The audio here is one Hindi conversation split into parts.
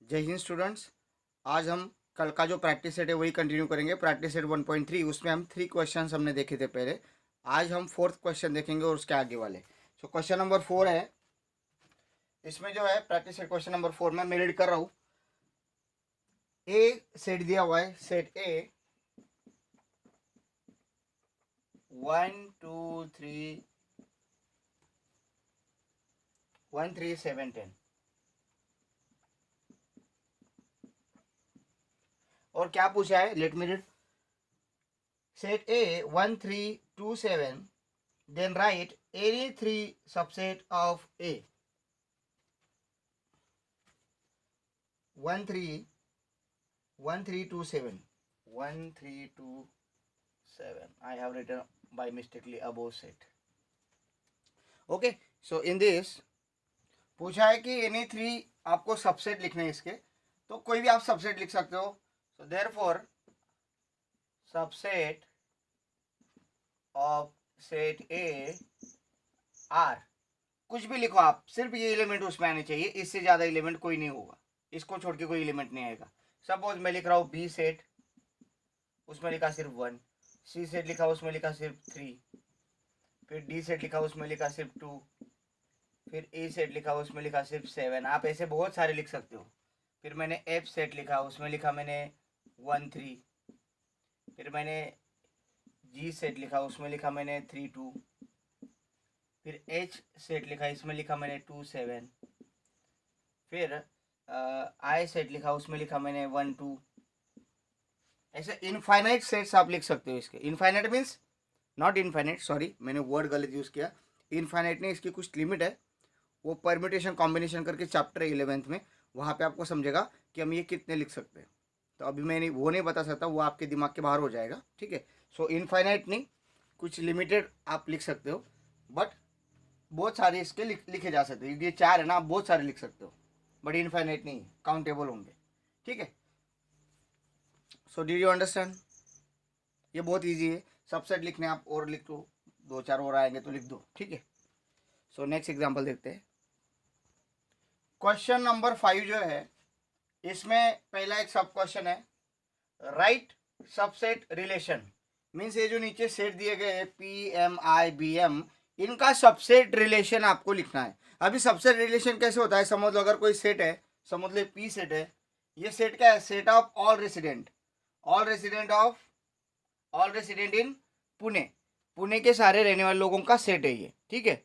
जय हिंद स्टूडेंट्स। आज हम कल का जो प्रैक्टिस सेट है वही कंटिन्यू करेंगे। प्रैक्टिस सेट 1.3 उसमें हम 3 क्वेश्चंस हमने देखे थे पहले। आज हम 4th क्वेश्चन देखेंगे और उसके आगे वाले। सो क्वेश्चन नंबर 4 है। इसमें जो है प्रैक्टिस सेट क्वेश्चन नंबर 4 में मैं रीड कर रहा हूँ। ए सेट दिया हुआ है, सेट ए 1 2 3 1 3 7 10 और क्या पूछा है, let me read. Set A 1 3 2 7, then write any 3 subset of A. 1 3 1 3 2 7 1 3 2 7. I have written by mistakenly above set. Okay, so in this पूछा है कि एनी 3 आपको सबसेट लिखने हैं इसके, तो कोई भी आप सबसेट लिख सकते हो। So therefore subset of set A R, कुछ भी लिखो आप, सिर्फ ये एलिमेंट उसमें आने चाहिए, इससे ज्यादा एलिमेंट कोई नहीं होगा, इसको छोड़ के कोई एलिमेंट नहीं आएगा। सपोज मैं लिख रहा हूँ बी सेट, उसमें लिखा सिर्फ 1, सी सेट लिखा उसमें लिखा सिर्फ 3, फिर डी सेट लिखा उसमें लिखा सिर्फ 2, फिर ए सेट लिखा उसमें लिखा सिर्फ 7। आप ऐसे बहुत सारे लिख सकते हो। फिर मैंने एफ सेट लिखा, उसमें लिखा मैंने 1 3, फिर मैंने जी सेट लिखा, उसमें लिखा मैंने 3 2, फिर एच सेट लिखा, इसमें लिखा मैंने 2 7, फिर आई सेट लिखा, उसमें लिखा मैंने 1 2। ऐसे इनफाइनाइट सेट्स आप लिख सकते हो इसके। Infinite means not infinite, sorry मैंने वर्ड गलत यूज़ किया। इनफाइनाइट नहीं, इसकी कुछ लिमिट है, वो परम्यूटेशन कॉम्बिनेशन करके चैप्टर 11th में, वहाँ पे आपको समझेगा कि हम ये कितने लिख सकते हैं। तो अभी मैं वो नहीं बता सकता, वो आपके दिमाग के बाहर हो जाएगा, ठीक है। सो इनफाइनाइट नहीं, कुछ लिमिटेड आप लिख सकते हो, बट बहुत सारे इसके लिखे जा सकते हैं। ये 4 है ना, आप बहुत सारे लिख सकते हो, बट इनफाइनाइट नहीं, काउंटेबल होंगे, ठीक है। So did you understand? ये बहुत ईजी है, सबसेट लिखने आप और लिख दो, 2 4 और आएंगे तो लिख दो, ठीक है। सो नेक्स्ट एग्जाम्पल देखते हैं। क्वेश्चन नंबर 5 जो है, इसमें पहला एक सब क्वेश्चन है, राइट सबसेट रिलेशन। मीन्स ये जो नीचे सेट दिए गए हैं पी एम आई बी एम, इनका सबसेट रिलेशन आपको लिखना है। अभी सबसेट रिलेशन कैसे होता है, समझ लो अगर कोई सेट है, समझ लो पी सेट है, ये सेट क्या है, set of all resident, all resident of all resident इन पुणे, पुणे के सारे रहने वाले लोगों का सेट है ये, ठीक है।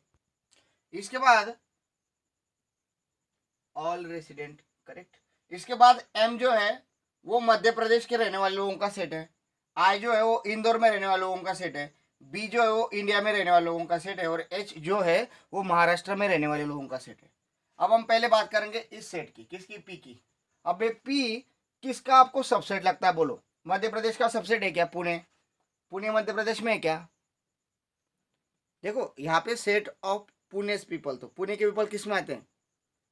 इसके बाद ऑल रेसिडेंट, करेक्ट। इसके बाद एम जो है वो मध्य प्रदेश के रहने वाले लोगों का सेट है, आई जो है वो इंदौर में रहने वाले लोगों का सेट है, बी जो है वो इंडिया में रहने वाले लोगों का सेट है, और एच जो है वो महाराष्ट्र में रहने वाले लोगों का सेट है। अब हम पहले बात करेंगे इस सेट की, किसकी, पी की। अब ये पी किसका आपको सबसेट लगता है, बोलो। मध्य प्रदेश का सबसेट है क्या, पुणे? पुणे मध्य प्रदेश में है क्या? देखो यहाँ पे सेट ऑफ पुणे पीपल, तो पुणे के पीपल किस में आते हैं,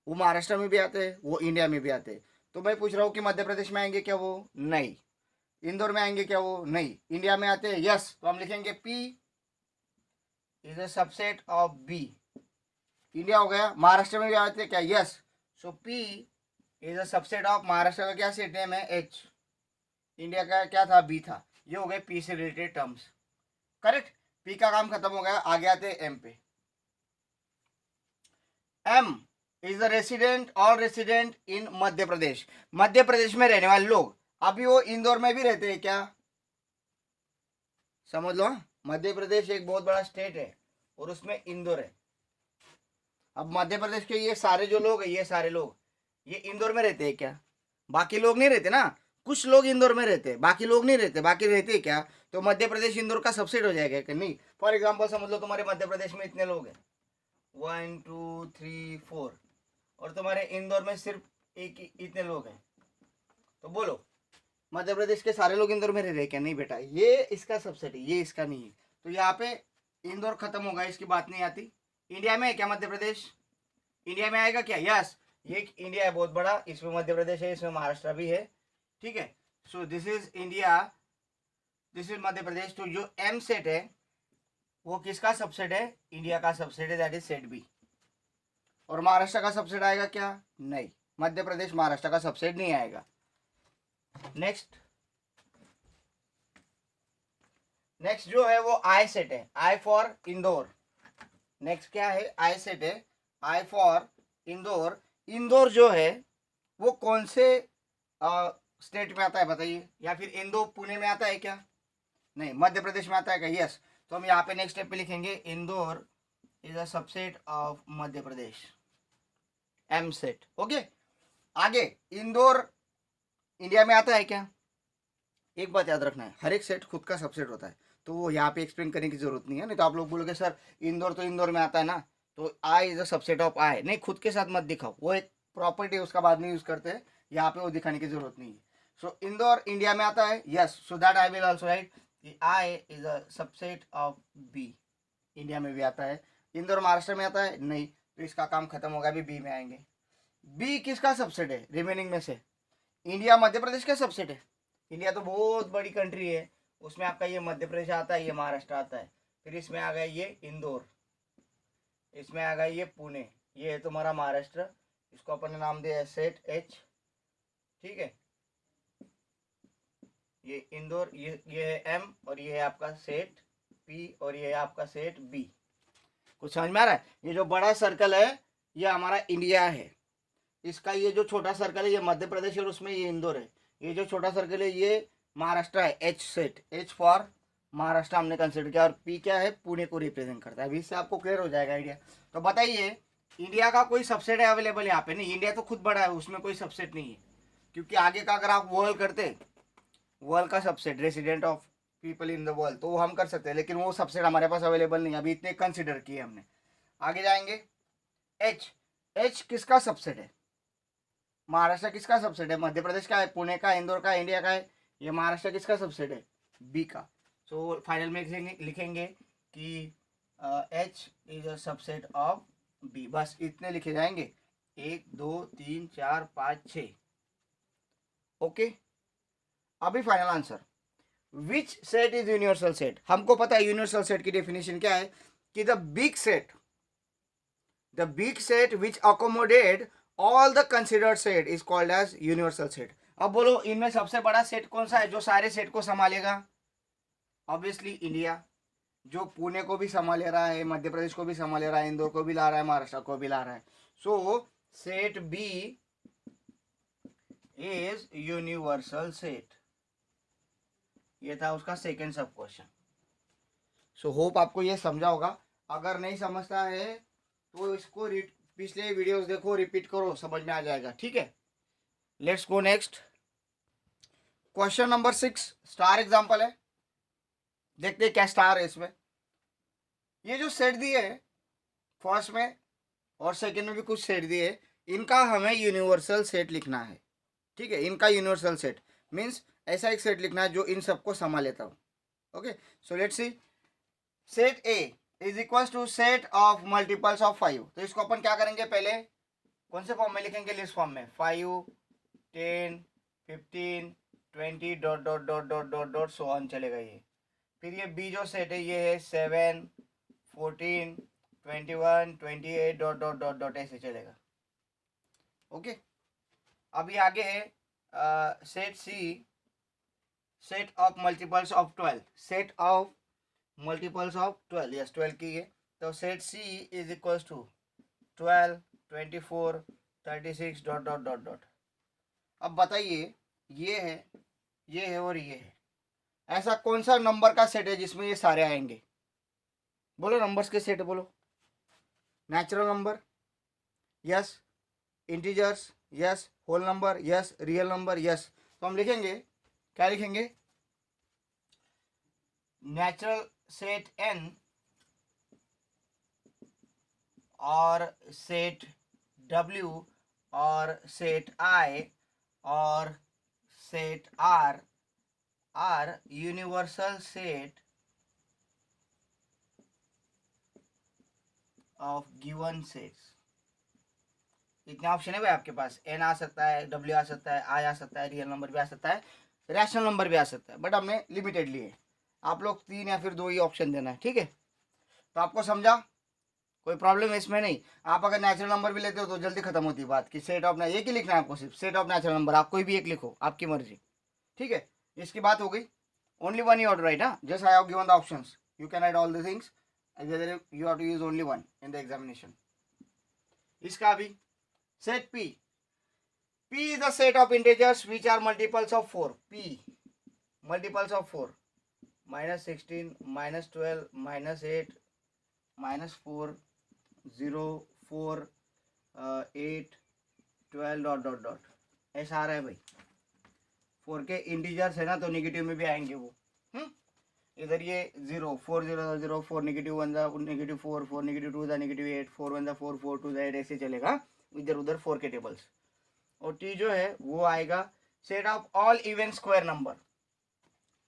वो महाराष्ट्र में भी आते हैं, वो इंडिया में भी आते हैं। तो मैं पूछ रहा हूँ कि मध्य प्रदेश में आएंगे क्या वो? नहीं। इंदौर में आएंगे क्या वो? नहीं। इंडिया में आते हैं, यस। तो हम लिखेंगे P is a subset of B. India हो गया। महाराष्ट्र में भी आते हैं क्या? Yes. So P is a subset of, Maharashtra का क्या सेट नेम है? एच। इंडिया का क्या था? बी था। ये हो गए पी से रिलेटेड टर्म्स, करेक्ट। पी का काम खत्म हो गया, आगे आते हैं एम पे। M is the resident, all resident in Madhya Pradesh, Madhya Pradesh में रहने वाले लोग। अभी वो इंदौर में भी रहते हैं क्या? समझ लो, मध्य प्रदेश एक बहुत बड़ा स्टेट है और उसमें इंदौर है। अब मध्य प्रदेश के ये सारे जो लोग हैं, ये सारे लोग ये इंदौर में रहते हैं क्या? बाकी लोग नहीं रहते ना, कुछ लोग इंदौर में रहते हैं, बाकी लोग नहीं रहते। बाकी रहते हैं क्या? तो मध्य प्रदेश इंदौर का सबसेट हो जाएगा कि नहीं? फॉर एग्जाम्पल समझ लो तुम्हारे मध्य प्रदेश में इतने लोग हैं, 1 2 3 4, और तुम्हारे इंदौर में सिर्फ एक ही इतने लोग हैं, तो बोलो मध्य प्रदेश के सारे लोग इंदौर में रह रहे क्या? नहीं बेटा, ये इसका सबसेट है, ये इसका नहीं है। तो यहाँ पे इंदौर खत्म होगा, इसकी बात नहीं आती। इंडिया में है क्या मध्य प्रदेश? इंडिया में आएगा क्या? यस। ये इंडिया है बहुत बड़ा, इसमें मध्य प्रदेश है, इसमें महाराष्ट्र भी है, ठीक है। So this is India, this is Madhya Pradesh. तो जो एम सेट है वो किसका सबसेट है? इंडिया का सबसेट है, दैट इज सेट बी। और महाराष्ट्र का सबसेट आएगा क्या? नहीं। मध्य प्रदेश महाराष्ट्र का सबसेट नहीं आएगा। नेक्स्ट जो है वो आई सेट है, आई फॉर इंदौर। नेक्स्ट क्या है, आई सेट है, आई फॉर इंदौर। इंदौर जो है वो कौन से स्टेट में आता है बताइए, या फिर इंदौर पुणे में आता है क्या? नहीं, मध्य प्रदेश में आता है क्या? यस। तो हम यहाँ पे नेक्स्ट स्टेप पे लिखेंगे Indore is a subset of Madhya Pradesh, M set. Okay, आगे इंदौर इंडिया में आता है क्या? एक बात याद रखना है, हर एक सेट खुद का सबसेट होता है, तो वो यहाँ पे एक्सप्लेन करने की जरूरत नहीं है। नहीं तो आप लोग बोलोगे सर इंदौर तो इंदौर में आता है ना, तो आई इज अ सबसेट ऑफ आई। नहीं, खुद के साथ मत दिखाओ, वो एक प्रॉपर्टी उसका बाद में यूज करते हैं, यहाँ पे वो दिखाने की जरूरत नहीं है। सो इंदौर इंडिया में आता है, yes, so that I will also write I is a subset of B, India में भी आता है। इंदौर महाराष्ट्र में आता है, नहीं, तो इसका काम खत्म होगा, भी बी में आएंगे। बी किसका सबसेट है रिमेनिंग में से? इंडिया मध्य प्रदेश का सबसेट है। इंडिया तो बहुत बड़ी कंट्री है, उसमें आपका ये मध्य प्रदेश आता है, ये महाराष्ट्र आता है, फिर इसमें आ गया ये इंदौर, इसमें आ गया ये पुणे, ये है तुम्हारा महाराष्ट्र, इसको अपन ने नाम दिया है सेट एच, ठीक है। ये इंदौर, ये है एम, और ये है आपका सेट पी, और ये है आपका सेट बी। कुछ समझ में आ रहा है? ये जो बड़ा सर्कल है ये हमारा इंडिया है, इसका ये जो छोटा सर्कल है ये मध्य प्रदेश और उसमें ये इंदौर है। ये जो छोटा सर्कल है ये महाराष्ट्र है, H set, H for Maharashtra हमने कंसिडर किया, और पी क्या है, पुणे को रिप्रेजेंट करता है। अभी इससे आपको क्लियर हो जाएगा आइडिया। तो बताइए इंडिया का कोई सबसेट है अवेलेबल यहाँ पे? नहीं, इंडिया तो खुद बड़ा है, उसमें कोई सबसेट नहीं है, क्योंकि आगे का अगर आप वर्ल्ड करते, वर्ल्ड का subset resident of people in the world, तो वो हम कर सकते हैं, लेकिन वो सबसेट हमारे पास अवेलेबल नहीं है, अभी इतने कंसिडर किए हमने। आगे जाएंगे, एच, एच किसका सबसेट है? महाराष्ट्र किसका सबसेट है? मध्य प्रदेश का है, पुणे का, इंदौर का, इंडिया का है। ये महाराष्ट्र किसका सबसेट है? बी का। सो फाइनल में लिखेंगे कि H is a subset of B, बस इतने लिखे जाएंगे, 1 2 3 4 5 6। ओके, अभी final answer, which set is universal set? हमको पता है यूनिवर्सल सेट की डेफिनेशन क्या है, कि the big set which accommodate all the considered set is called as universal set. अब बोलो इनमें सबसे बड़ा सेट कौन सा है जो सारे सेट को संभालेगा? ऑब्वियसली इंडिया, जो पुणे को भी संभाले रहा है, मध्य प्रदेश को भी संभाले रहा है, इंदौर को भी ला रहा है, महाराष्ट्र को भी ला रहा है। So set B is universal set. ये था उसका सेकेंड सब क्वेश्चन। सो होप आपको ये समझा होगा। अगर नहीं समझता है तो इसको पिछले वीडियोस देखो, रिपीट करो, समझ में आ जाएगा, ठीक है। Let's go next, question number 6 star example है। देखते हैं क्या स्टार है इसमें। ये जो सेट दिए है फर्स्ट में और सेकंड में भी कुछ सेट दिए, इनका हमें यूनिवर्सल सेट लिखना है, ठीक है। इनका यूनिवर्सल सेट मीन्स ऐसा एक सेट लिखना है जो इन सबको संभाल लेता हो। Okay, so let's see, set A is equal to set of multiples of 5। तो इसको अपन क्या करेंगे, पहले कौन से फॉर्म में लिखेंगे, लिस्ट फॉर्म में, 5 10 15 20 dot dot dot dot dot dot so on चलेगा ये। फिर ये बी जो सेट है ये है 7 14 21 28 डॉट डॉट डॉट डॉट ऐसे चलेगा। ओके, अभी आगे है set C, set of multiples of 12, set of multiples of 12, yes 12 की है। तो set C is equal to 12 24 36 dot dot dot dot. अब बताइए ये है और ये है, ऐसा कौन सा नंबर का सेट है जिसमें ये सारे आएंगे? बोलो नंबर्स के सेट बोलो। Natural number, yes, integers, yes, whole number, yes, real number, yes. तो हम लिखेंगे, क्या लिखेंगे, नेचुरल सेट एन और सेट डब्ल्यू और सेट आई और set R are universal set of given sets. इतने ऑप्शन है भाई आपके पास, एन आ सकता है, डब्ल्यू आ सकता है, आई आ सकता है, रियल नंबर भी आ सकता है, रैशनल नंबर भी आ सकता है, बट हमने लिमिटेड लिए। आप लोग 3 या फिर 2 ही ऑप्शन देना है, ठीक है। तो आपको समझा कोई प्रॉब्लम है इसमें नहीं। आप अगर नेचुरल नंबर भी लेते हो तो जल्दी खत्म होती है बात कि सेट ऑफ, एक ही लिखना है आपको, सिर्फ सेट ऑफ नेचुरल नंबर, आप कोई भी एक लिखो, आपकी मर्जी। ठीक है, इसकी बात हो गई। Only one you ought write, हाँ, just I have given the options, you can write all the things, you have to use only one in the examination. इसका भी set P is the set of integers which are multiples of 4. P multiples of 4, minus 16, minus 12, minus 8, minus 4, 0, 4, 8, 12 dot dot dot, ऐसा आ रहा है भाई। 4 के इंटीजर्स है ना, तो नेगेटिव में भी आएंगे वो। इधर ये 0, 4 0 0, 4 नेगेटिव 1 नेगेटिव 4, 4 नेगेटिव 2 नेगेटिव 8, 4 1 4 4 2 8, ऐसे चलेगा इधर उधर 4 के टेबल्स। और T जो है वो आएगा set of all even square number.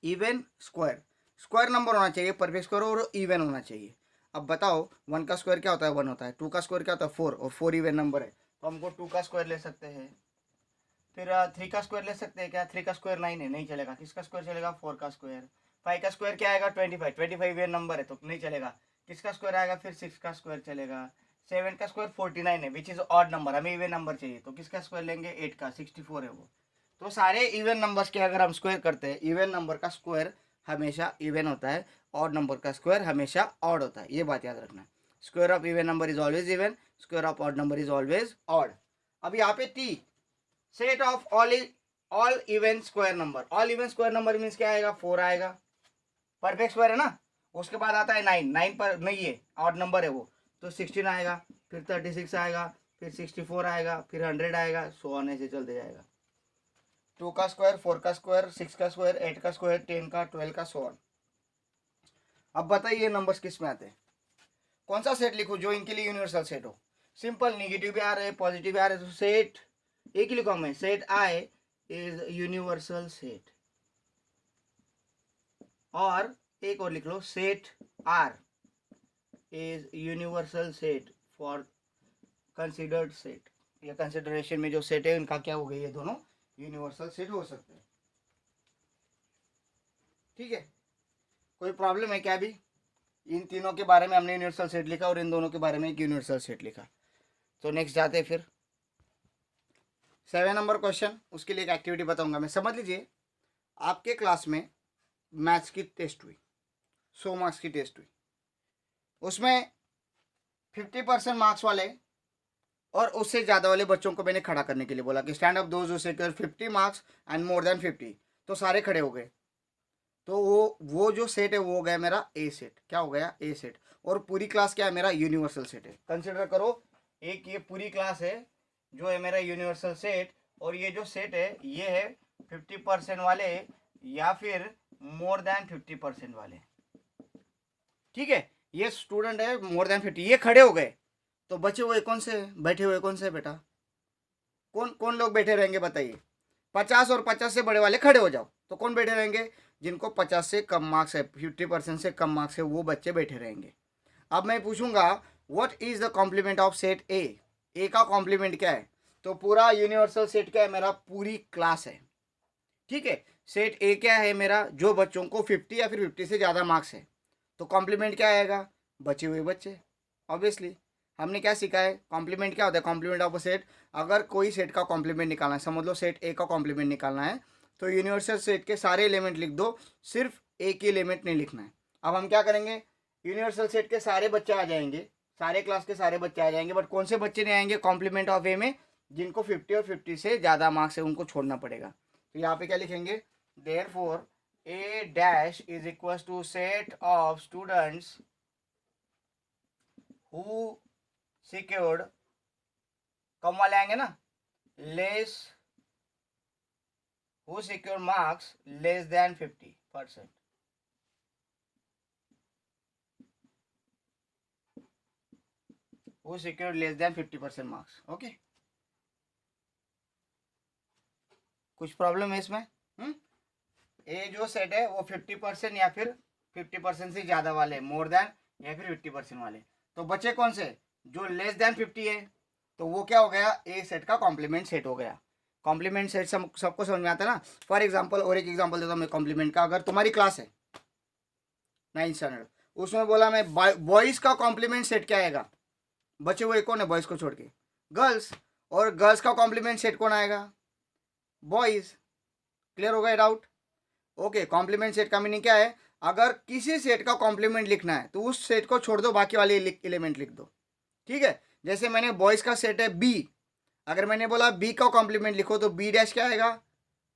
Even square, square number होना चाहिए, परफेक्ट स्क्वायर और इवन होना चाहिए। अब बताओ 1 का स्क्वायर क्या होता है, 1 होता है। 2 का स्क्वायर क्या होता है, 4, और 4 इवन नंबर है, तो हमको 2 का स्क्वायर ले सकते हैं। फिर 3 का स्क्वायर ले सकते हैं क्या, 3 का स्क्वायर 9 है, नहीं चलेगा। किसका स्क्वायर चलेगा, 4 का स्क्वायर। 5 का स्क्वायर क्या आएगा, 25, 25 इवन नंबर है तो नहीं चलेगा। किसका स्क्वायर आएगा, फिर 6 का स्क्वायर चलेगा। 7 का स्क्वायर 49 है, विच इज ऑड नंबर, हमें इवन नंबर चाहिए, तो किसका स्क्वायर लेंगे, 8 का, 64 है वो। तो सारे इवन नंबर्स के अगर हम स्क्वायर करते हैं, इवन नंबर का स्क्वायर हमेशा इवन होता है, ऑड नंबर का स्क्वायर हमेशा ऑड होता है, ये बात याद रखना। Square of even number is always even, square of odd number is always odd. अब यहाँ पे T set of all even square number. All even square number means क्या आएगा, 4 आएगा, परफेक्ट स्क्वायर है ना। उसके बाद आता है 9, 9 पर नहीं है, ऑड नंबर है वो, तो 16 आएगा, फिर 36 आएगा, फिर 64 आएगा, फिर 100 आएगा, सो आने से चलते जाएगा। 2 का स्क्वायर, 4 का स्क्वायर, 6 का स्क्वायर, 8 का स्क्वायर, 10 का, 12 का, सो ऑन। अब बताइए नंबर्स किस में आते हैं, कौन सा सेट लिखूं जो इनके लिए यूनिवर्सल सेट हो। सिंपल, नेगेटिव भी आ रहे हैं, पॉजिटिव भी आ रहे हैं, तो सेट एक ही लिखो मैं, set I is universal set. और एक और लिख लो, set R is universal set for considered set. या कंसिडरेशन में जो सेट है उनका क्या हो गया, ये दोनों यूनिवर्सल सेट हो सकते हैं। ठीक है, कोई प्रॉब्लम है क्या भी। इन तीनों के बारे में हमने यूनिवर्सल सेट लिखा और इन दोनों के बारे में एक यूनिवर्सल सेट लिखा। तो नेक्स्ट जाते हैं फिर 7 नंबर क्वेश्चन। उसके लिए एक एक्टिविटी बताऊंगा मैं, समझ लीजिए। आपके क्लास में मैथ्स की टेस्ट हुई, 100 मार्क्स की टेस्ट हुई, उसमें 50% मार्क्स वाले और उससे ज़्यादा वाले बच्चों को मैंने खड़ा करने के लिए बोला कि stand up those who secure 50 marks and more than 50। तो सारे खड़े हो गए, तो वो जो सेट है वो हो गया मेरा ए सेट। क्या हो गया, ए सेट। और पूरी क्लास क्या है, मेरा यूनिवर्सल सेट है। कंसिडर करो, एक ये पूरी क्लास है जो है मेरा यूनिवर्सल सेट, और ये जो सेट है ये है 50% वाले या फिर मोर देन 50% वाले। ठीक है, ये स्टूडेंट है मोर देन 50, ये खड़े हो गए, तो बचे हुए कौन से, बैठे हुए कौन से बेटा, कौन कौन लोग बैठे रहेंगे बताइए। 50 और 50 से बड़े वाले खड़े हो जाओ, तो कौन बैठे रहेंगे, जिनको 50 से कम मार्क्स है, 50% से कम मार्क्स है, वो बच्चे बैठे रहेंगे। अब मैं पूछूंगा what is the complement of set A. A का कॉम्प्लीमेंट क्या है, तो पूरा यूनिवर्सल सेट क्या है, मेरा पूरी क्लास है। ठीक है, सेट ए क्या है मेरा, जो बच्चों को 50 या फिर 50 से ज़्यादा मार्क्स है, तो कॉम्प्लीमेंट क्या आएगा, बचे हुए बच्चे। ऑब्वियसली हमने क्या सीखा है, कॉम्प्लीमेंट क्या होता है, कॉम्प्लीमेंट ऑफ अ सेट। अगर कोई सेट का कॉम्प्लीमेंट निकालना है, समझ लो सेट ए का कॉम्प्लीमेंट निकालना है, तो यूनिवर्सल सेट के सारे एलिमेंट लिख दो, सिर्फ एक ही एलिमेंट नहीं लिखना है। अब हम क्या करेंगे, यूनिवर्सल सेट के सारे बच्चे आ जाएंगे, सारे क्लास के सारे बच्चे आ जाएंगे, बट कौन से बच्चे नहीं आएंगे कॉम्प्लीमेंट ऑफ ए में, जिनको 50 और 50 से ज़्यादा मार्क्स है उनको छोड़ना पड़ेगा। तो यहाँ पे क्या लिखेंगे, therefore A dash is equal to set of students who secured, कम वाले आएंगे ना, less, who secure marks less than 50%, who secure less than 50% marks. Okay, कुछ प्रॉब्लम है इसमें। ए जो सेट है वो 50% या फिर 50% से ज़्यादा वाले, मोर देन या फिर 50% वाले। तो बचे कौन से, जो लेस देन 50 है, तो वो क्या हो गया, ए सेट का कॉम्प्लीमेंट सेट हो गया। कॉम्प्लीमेंट सेट सबको समझ में आता है ना। फॉर एग्जांपल, और एक एग्जांपल देता हूँ मैं कॉम्प्लीमेंट का। अगर तुम्हारी क्लास है 9th स्टैंडर्ड, उसमें बोला मैं बॉयज़ का कॉम्प्लीमेंट सेट क्या आएगा, बचे हुए कौन है बॉयज को छोड़ के? गर्ल्स। और गर्ल्स का कॉम्प्लीमेंट सेट कौन आएगा? बॉयज। क्लियर हो गया डाउट? ओके, कॉम्प्लीमेंट सेट का मीनिंग क्या है? अगर किसी सेट का कॉम्प्लीमेंट लिखना है तो उस सेट को छोड़ दो, बाकी वाले एलिमेंट लिख दो। ठीक है, जैसे मैंने बॉयज का सेट है बी, अगर मैंने बोला बी का कॉम्प्लीमेंट लिखो तो बी डैश क्या आएगा?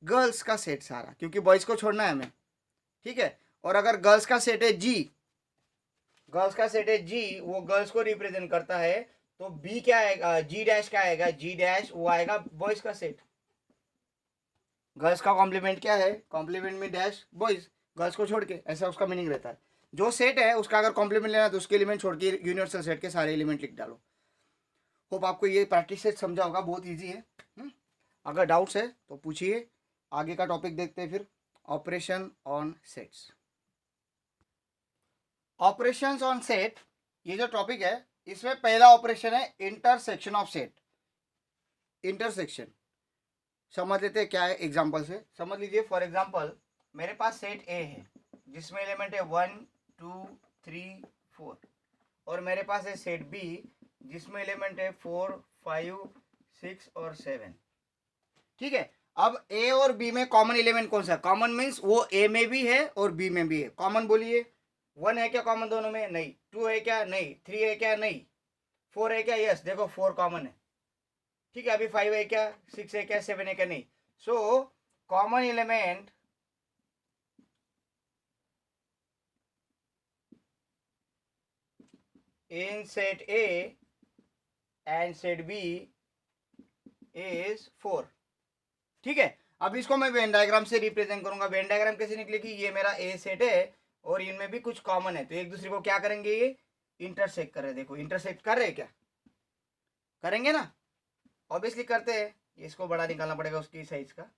गर्ल्स का सेट सारा, क्योंकि बॉयज को छोड़ना है हमें। ठीक है, और अगर गर्ल्स का सेट है जी, गर्ल्स का सेट है जी, वो गर्ल्स को रिप्रेजेंट करता है, तो बी क्या आएगा? जी डैश क्या आएगा? जी डैश वो आएगा बॉयज का सेट। गर्ल्स का कॉम्प्लीमेंट क्या है? कॉम्प्लीमेंट में डैश बॉयज, गर्ल्स को छोड़ के, ऐसा उसका मीनिंग रहता है। जो सेट है उसका अगर कॉम्प्लीमेंट लेना है तो उसके एलिमेंट छोड़ के यूनिवर्सल सेट के सारे एलिमेंट लिख डालो। होप आपको ये प्रैक्टिस से समझा होगा, बहुत ईजी है। अगर डाउट्स है तो पूछिए। आगे का टॉपिक देखते हैं फिर, operation on sets. Operations on set, ये जो टॉपिक है इसमें पहला ऑपरेशन है इंटरसेक्शन ऑफ सेट। इंटरसेक्शन समझ लेते हैं क्या है, एग्जांपल से समझ लीजिए। फॉर एग्जांपल मेरे पास सेट ए है जिसमें एलिमेंट है 1 2 3 4, और मेरे पास है सेट बी जिसमें एलिमेंट है 4 5 6 और 7। ठीक है, अब ए और बी में कॉमन एलिमेंट कौन सा? कॉमन मीन्स वो ए में भी है और बी में भी है। कॉमन बोलिए। 1 है क्या कॉमन दोनों में? नहीं। 2 है क्या? नहीं। 3 है क्या? नहीं। 4 है क्या? यस, देखो 4 कॉमन है। ठीक है, अभी 5 है क्या? 6 है क्या? 7 है क्या? नहीं। So common element in set A and set B is 4। ठीक है, अब इसको मैं वेन डायग्राम से रिप्रेजेंट करूंगा। वेन डायग्राम कैसे निकलेगी? ये मेरा ए सेट है और इनमें भी कुछ कॉमन है, तो एक दूसरे को क्या करेंगे? ये इंटरसेक्ट कर रहे हैं। देखो इंटरसेक्ट कर रहे हैं क्या? करेंगे ना, ऑब्वियसली करते हैं। इसको बड़ा निकालना पड़ेगा उसकी साइज का।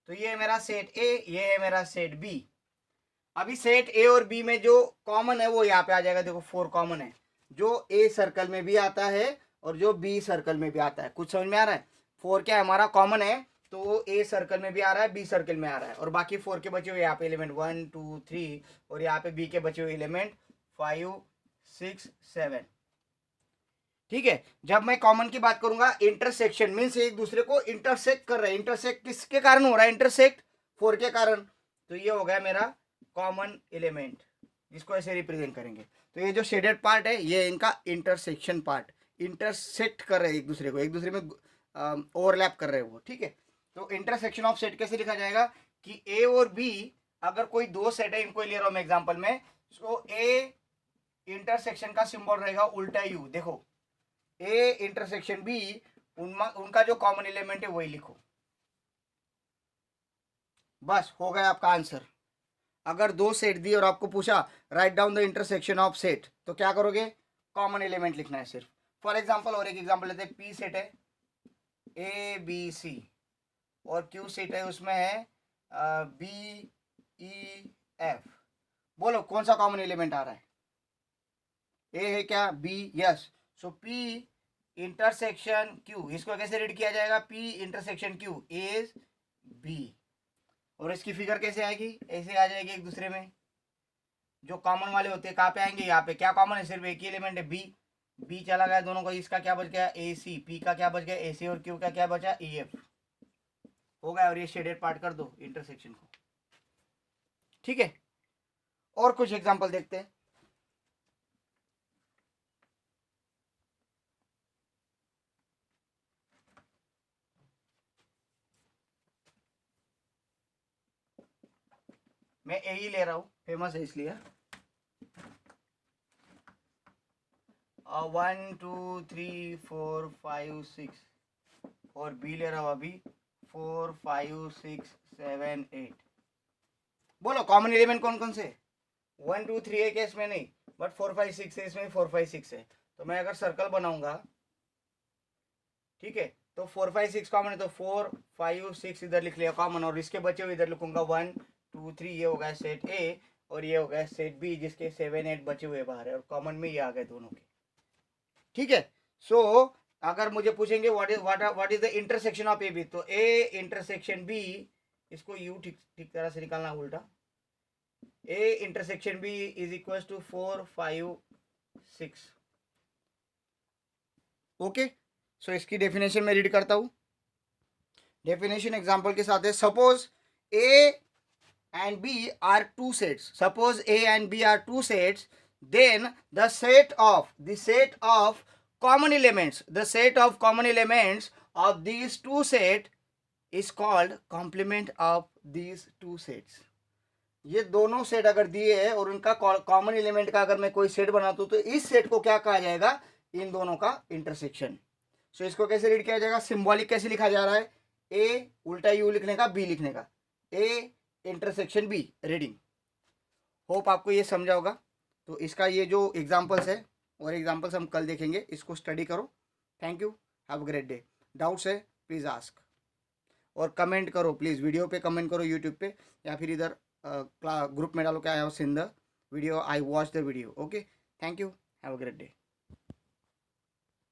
तो ये है मेरा सेट ए, ये है मेरा सेट बी। अभी सेट ए और बी में जो कॉमन है वो यहाँ पे आ जाएगा। देखो 4 कॉमन है, जो ए सर्कल में भी आता है और जो बी सर्कल में भी आता है। कुछ समझ में आ रहा है? 4 क्या है हमारा? कॉमन है, तो ए सर्कल में भी आ रहा है, बी सर्कल में आ रहा है, और बाकी 4 के बचे हुए यहाँ पे एलिमेंट 1 2 3, और यहाँ पे बी के बचे हुए एलिमेंट 5 6 7। ठीक है, जब मैं कॉमन की बात करूंगा, इंटरसेक्शन मीन्स एक दूसरे को इंटरसेक्ट कर रहे हैं। इंटरसेक्ट किसके कारण हो रहा है? इंटरसेक्ट 4 के कारण। तो ये हो गया मेरा कॉमन एलिमेंट, जिसको ऐसे रिप्रेजेंट करेंगे। तो ये जो शेडेड पार्ट है ये इनका इंटरसेक्शन पार्ट, इंटरसेक्ट कर रहे हैं एक दूसरे को, एक दूसरे में ओवरलैप कर रहे हैं वो। ठीक है, तो इंटरसेक्शन ऑफ सेट कैसे लिखा जाएगा कि ए और बी अगर कोई दो सेट है, इनको ले रहा हूं मैं एग्जांपल में। सो ए इंटरसेक्शन का सिंबल रहेगा उल्टा यू। देखो ए इंटरसेक्शन बी, उनका जो कॉमन एलिमेंट है वही लिखो। बस हो गया आपका आंसर। अगर दो सेट दी और आपको पूछा write down the intersection of set, तो क्या करोगे? कॉमन एलिमेंट लिखना है सिर्फ। फॉर एग्जांपल और एक एग्जांपल लेते हैं। पी सेट है ए बी सी, और क्यू सेट है उसमें है बी ई एफ। बोलो कौन सा कॉमन एलिमेंट आ रहा है? ए है क्या? B, yes. So P intersection Q, इसको कैसे रीड किया जाएगा? P intersection Q is B. और इसकी फिगर कैसे आएगी? ऐसे आ जाएगी एक दूसरे में। जो कॉमन वाले होते हैं कहाँ पे आएंगे? यहाँ पे। क्या कॉमन है? सिर्फ एक ही एलिमेंट है बी। बी चला गया दोनों का, इसका क्या बच गया? ए सी। पी का क्या बच गया? ए सी। और क्यू का क्या बचा? E F. हो गया। और ये शेडेड पार्ट कर दो इंटरसेक्शन को। ठीक है, और कुछ एग्जांपल देखते हैं। मैं ए ही ले रहा हूं, फेमस है इसलिए। 1 2 3 4 5 6, और बी ले रहा हूं अभी 4 5 6 7 8। बोलो कॉमन एलिमेंट कौन कौन से? 1 2 3 है क्या इसमें? नहीं, बट 4 5 6 है इसमें। 4 5 6 है, तो मैं अगर सर्कल बनाऊंगा, ठीक है, तो 4 5 6 कॉमन है, तो 4 5 6 इधर लिख लिया कॉमन, और इसके बचे हुए इधर लिखूंगा 1 2 3। ये हो गया सेट ए, और ये हो गया सेट बी, जिसके 7 8 बचे हुए बाहर है, और कॉमन में ये आ गए दोनों के। ठीक है, सो अगर मुझे पूछेंगे what is the intersection of A B, तो ए इंटरसेक्शन बी, इसको यू ठीक ठीक तरह से निकालना उल्टा। A intersection B is equal to 4 5 6। Okay, so इसकी डेफिनेशन मैं रीड करता हूं। डेफिनेशन एग्जांपल के साथ है। Suppose A and B are two sets. Suppose A and B are two sets, then the set of common elements of these two sets is called complement of these two sets. ये दोनों सेट अगर दिए हैं और उनका कॉमन एलिमेंट का अगर मैं कोई सेट बनाता हूं तो इस सेट को क्या कहा जाएगा? इन दोनों का इंटरसेक्शन। सो इसको कैसे रीड किया जाएगा? सिंबॉलिक कैसे लिखा जा रहा है? ए उल्टा यू लिखने का, बी लिखने का, A intersection B reading. Hope आपको ये समझा होगा। तो इसका ये जो एग्जांपल्स है और एग्जांपल्स हम कल देखेंगे, इसको स्टडी करो। Thank you, have a great day. Doubts है प्लीज़ आस्क और कमेंट करो प्लीज़, वीडियो पे कमेंट करो यूट्यूब पे या फिर इधर ग्रुप में डालो क्या I was in the video, I watch the video. Okay, thank you, have a great day.